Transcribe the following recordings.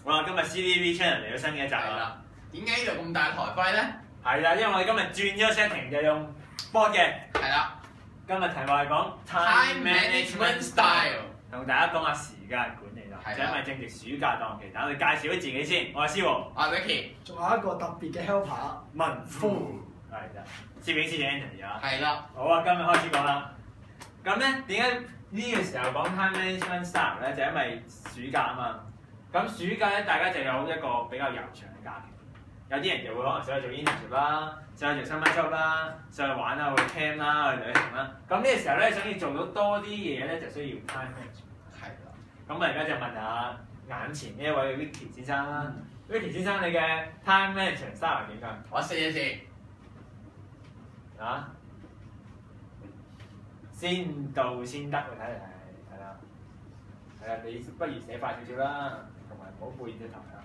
好啦，今日 CDV Channel 嚟咗新嘅一集啦。點解呢度咁大台徽咧？係啦，因為我哋今日轉咗 setting 就用 board 嘅。係啦。今日題目係講 Time Management Style， 同大家講下時間管理啦。就因為正值暑假檔期，等我哋介紹咗自己先。我係思豪，我係 Vicky，仲有一個特別嘅 helper 文夫，係啦，攝影師 Anthony 啊。係啦。好啊，今日開始講啦。咁咧點解呢個時候講 time management style 咧？就因為暑假啊嘛。咁暑假咧，大家就有一個比較悠長嘅假期。有啲人就會可能想去做 internship 啦，想去做 summer job 啦，想去玩啊，去 camp 啦，去旅行啦。咁呢個時候咧，想要做到多啲嘢咧，就需要 time management。係啦。咁我而家就問下眼前呢一位 Vicky 先生啦。Vicky 先生，你嘅 time management style 係點㗎？我試一試。啊？先到先得喎，睇嚟係啦。係啦，你不如寫快少少啦，同埋唔好背隻頭啦。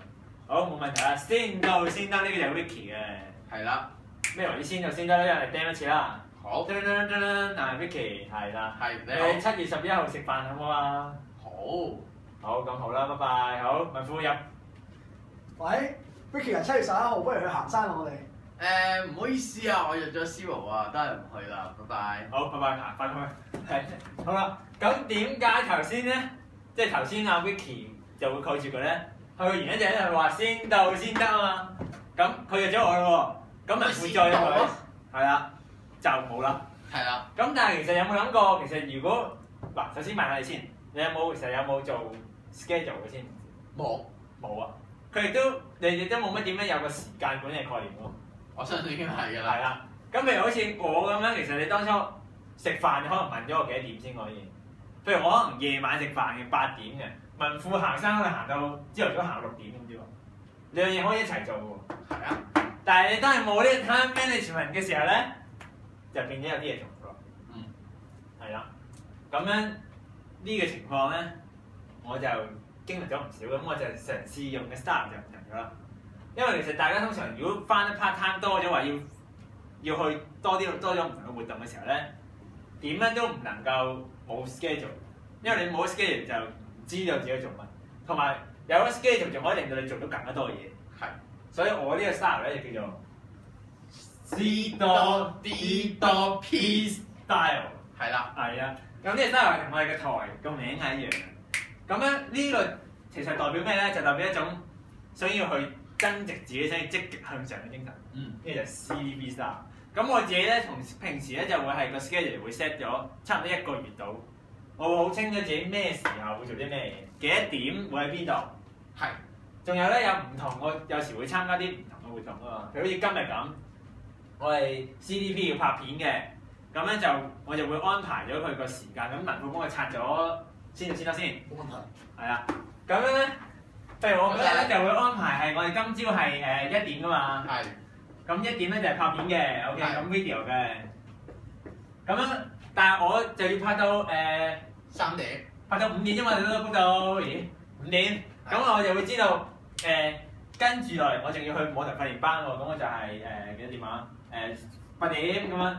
好，冇問題啦。先到先得呢個就係 Vicky 嘅。係啦。咩為之先到先得咧？一係釘一次啦。好。嗱 Vicky 係啦。係你你7月11號食飯好唔好啊？好。好，咁好啦，拜拜。好，文夫入。喂 ，Vicky 係7月11號，不如去行山啦我哋。唔好意思啊，我約咗思豪啊，都係唔去啦，拜拜。好，拜拜，行翻去。係。好啦，咁點解頭先咧，即係頭先阿 Vicky 就會拒絕佢咧？佢嘅原因就係話先到先得啊嘛。咁佢約咗我咯喎，咁文夫再佢，係啦，就冇啦。係啦。咁但係其實有冇諗過？其實如果嗱，首先問下你先，你有冇做 schedule 嘅先？冇。冇啊！佢亦都你哋都冇乜點樣有個時間管理概念喎。我相信已經係㗎啦。係啦。咁譬如好似我咁樣，其實你當初食飯，你可能問咗我幾多點先可以？譬如我可能夜晚食飯嘅8點嘅，文富行山可能行到朝頭早行6點咁啫喎。兩樣嘢可以一齊做喎。係啊。但係你當係冇呢個 time management 嘅時候咧，就變咗有啲嘢做唔到。嗯。係啦。咁樣呢個情況咧，我就經歷咗唔少，咁我就嘗試用嘅 style 就唔同咗啦。因為其實大家通常如果翻得 part time 多咗話要去多咗唔同嘅活動嘅時候咧，點樣都唔能夠冇 schedule， 因為你冇 schedule 就唔知道自己做乜，同埋有咗 schedule 仲可以令到你做到更加多嘅嘢。係。所以我呢個 style 咧就叫做 C 多 D 多 P style。係啦。係啊，咁呢個 style 同我哋嘅台個名係一樣嘅。咁咧呢個其實代表咩咧？就代表一種想要去增值自己、想要積極向上嘅精神。呢個就係 CDV style。咁我自己咧，同平時咧就會係個 schedule 會 set 咗差唔多1個月度，我會好清楚自己咩時候會做啲咩嘢，幾多點會喺邊度。係。仲有咧有唔同，我有時會參加啲唔同嘅活動啊嘛。譬如好似今日咁，我係 CDP 要拍片嘅，咁咧我就會安排咗佢個時間。咁文富幫佢拆咗先得先。冇問題。係啊，咁樣咧，譬如我嗰日咧就會安排係我哋今朝係1點噶嘛。係。咁1點咧就係拍片嘅 ，OK， 咁 video 嘅。咁樣，但係我就要拍到3點。拍到5點啫嘛，你都估到，咦？5點，咁我就會知道跟住落嚟我仲要去舞台訓練班喎，咁我就係幾多點啊？8點咁樣，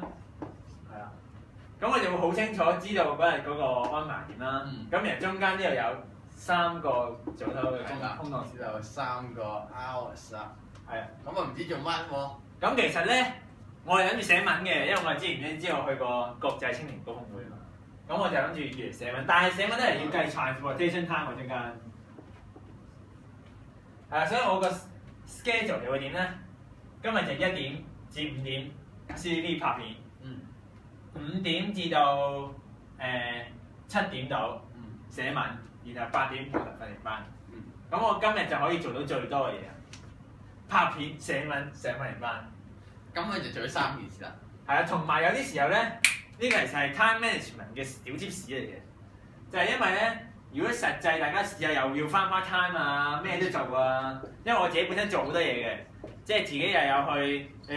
係啦。咁我就會好清楚知道嗰日嗰個安排點啦。咁然後中間呢度有3個組頭嘅空檔時就3個 hours 啦。係啊。咁啊唔知做乜喎？咁其實咧，我係諗住寫文嘅，因為我之前咧知道去過國際青年高峰會啊嘛。咁我就諗住嚟寫文，但係寫文咧要計 transportation time 喎中間。所以我個 schedule 就會點咧？今日就1點至5點 CDV 拍片，5點至到7點度寫文，然後8點舞台訓練班。咁我今日就可以做到最多嘅嘢，拍片、寫文、上訓練班。咁佢就做咗3件事啦。係啊，同埋有啲時候咧，呢個其實係 time management 嘅小 tips 嚟嘅，就係因為咧，如果實際大家試下又要翻 part time 啊，咩都做啊，因為我自己本身做好多嘢嘅，即係自己又有去即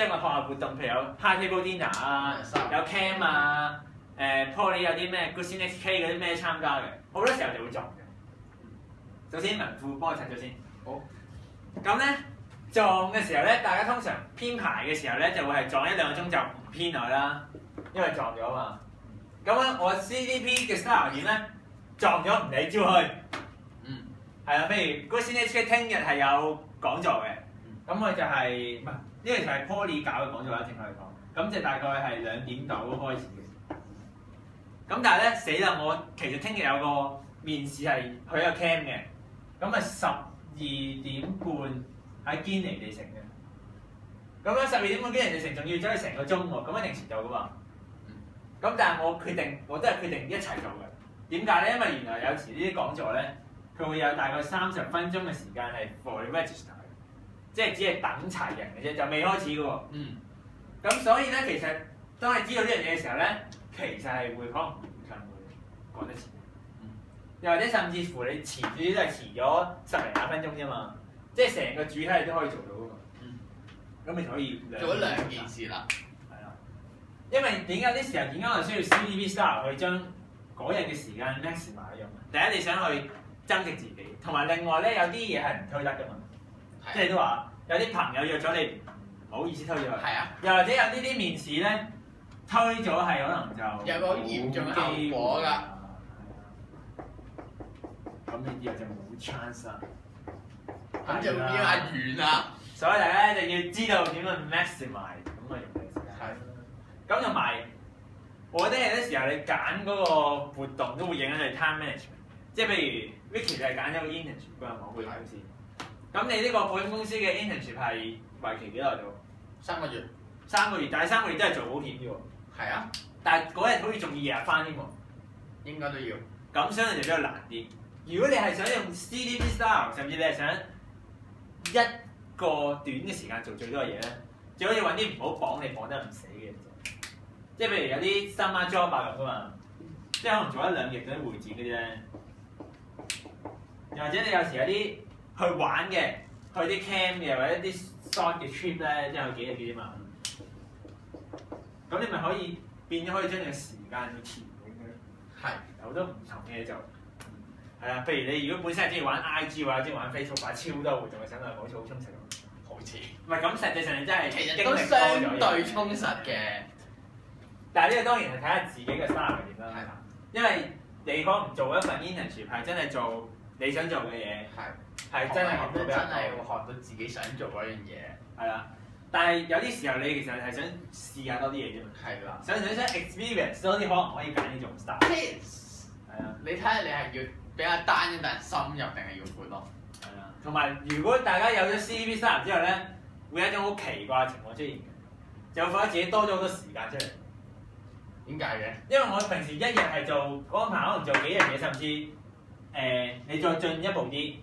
係我學校活動，譬如有 high table dinner 啊，有 camp 啊，Poly 有啲咩 Good Scene HK 嗰啲咩參加嘅，好多時候就會做嘅。首先文富幫我拆咗先。好。咁咧撞嘅時候咧，大家通常編排嘅時候咧，就會係撞1-2個鐘就唔編落啦，因為撞咗嘛。咁咧我 CDP 嘅 style 點咧？撞咗唔理招去。係啦，譬如嗰個 CNHK 聽日係有講座嘅，咁佢就係唔係呢個就係 Poly 搞嘅講座啦，正確嚟講，咁就大概係2點到開始嘅。咁但係咧死啦！我其實聽日有個面試係去一個 camp 嘅，咁啊12點半喺堅尼地城嘅。咁咧12點半堅尼地城仲要走去成個鐘喎，咁一定遲到噶嘛。咁但係我都係決定一齊做嘅。點解咧？因為原來有時呢啲講座咧，佢會有大概30分鐘嘅時間係 for register 嘅，即係只係等齊人嘅啫，就未開始嘅喎。咁所以咧，其實當你知道呢樣嘢嘅時候咧，其實係會可能會講得遲。又或者甚至乎你遲啲都係遲咗10零20分鐘啫嘛，即係成個主題都可以做到噶嘛。咁你就可以做咗2件事啦。係啦，因為點解啲時候點解我需要 CDP Star 去將嗰日嘅時間 max 埋用？第一你想去增值自己，同埋另外咧有啲嘢係唔推得噶嘛，即係都話有啲朋友約咗你唔好意思推咗佢。係啊。又或者有呢啲面試咧推咗係可能就有個好嚴重嘅後果㗎。咁呢啲就冇 chance 啦。咁就要阿遠啦。所以大家就要知道點樣 maximize 咁嘅用嘅時間。係。咁同埋，我覺得有啲時候你揀嗰個活動都會影響你 time management。即係譬如 Vicky 就係揀咗個 internship 嗰個網配公司。咁你呢個保險公司嘅 internship 係為期幾耐度？3個月。3個月，但係3個月都係做保險嘅喎。係啊。但係嗰日好似仲要日翻添喎。應該都要。咁相對就比較難啲。如果你係想用 CDP style， 甚至你係想一個短嘅時間做最多嘅嘢咧，最好要揾啲唔好綁你綁得唔死嘅。即係譬如有啲 summer job 咁噶嘛，即係可能做1兩日嗰啲會展嗰啲咧，又或者你有時有啲去玩嘅，去啲 camp 嘅，或者啲 short 嘅 trip 咧，即係去幾日幾晚。咁你咪可以變咗可以將你嘅時間去填滿嘅。係。有好多唔同嘅嘢做。係啊，譬如你如果本身係中意玩 IG 或者中意玩 Facebook， 玩超多活動嘅，想嚟好似好充實咁。好似。唔係咁，實際上你真係其實都相對充實嘅。但係呢個當然係睇下自己嘅 style 係點啦。係啦。因為你可能做一份 internship 係真係做你想做嘅嘢，係真係學到真係會學到自己想做嗰樣嘢。係啦。但係有啲時候你其實係想試下多啲嘢啫嘛。係啦。想 experience 多啲，可能可以揀呢種 style。係啊。你睇下你係要比較單一，但係深入定係要闊咯。係啊。同埋如果大家有咗 CDP Star 之後咧，會有一種好奇怪嘅情況出現嘅，就會覺得自己多咗好多時間出嚟。點解嘅？因為我平時一日係做安排，可能做幾樣嘢，甚至你再進一步啲，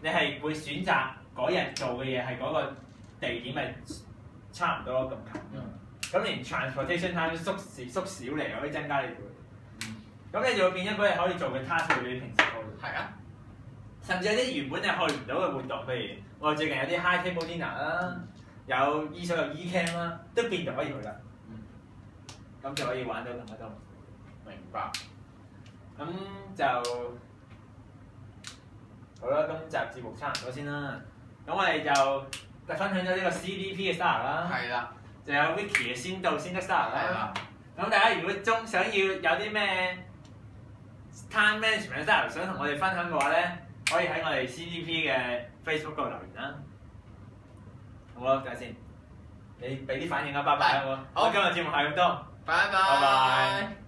你係會選擇嗰日做嘅嘢係嗰個地點係差唔多咁近㗎嘛。咁連 transportation time 縮少嚟，可以增加你會。咁你就會變咗嗰日可以做嘅 task 會比平時多。係啊。甚至有啲原本你去唔到嘅活動，譬如我最近有啲 high table dinner 啦，有 E 所有 E camp 啦，都變咗可以去啦。咁就可以玩到更加多。明白。咁就好啦，今集節目差唔多先啦。咁我哋就分享咗呢個 CDP 嘅 style 啦。係啦。就有 Vicky 嘅先到先得 style 啦。係啦。咁大家如果想要有啲咩 time management style 想同我哋分享嘅話咧，可以喺我哋 CDP 嘅 Facebook 度留言啦。好啦，睇下先。你俾啲反應啊，拜拜好冇？好，今日節目係咁多。拜拜。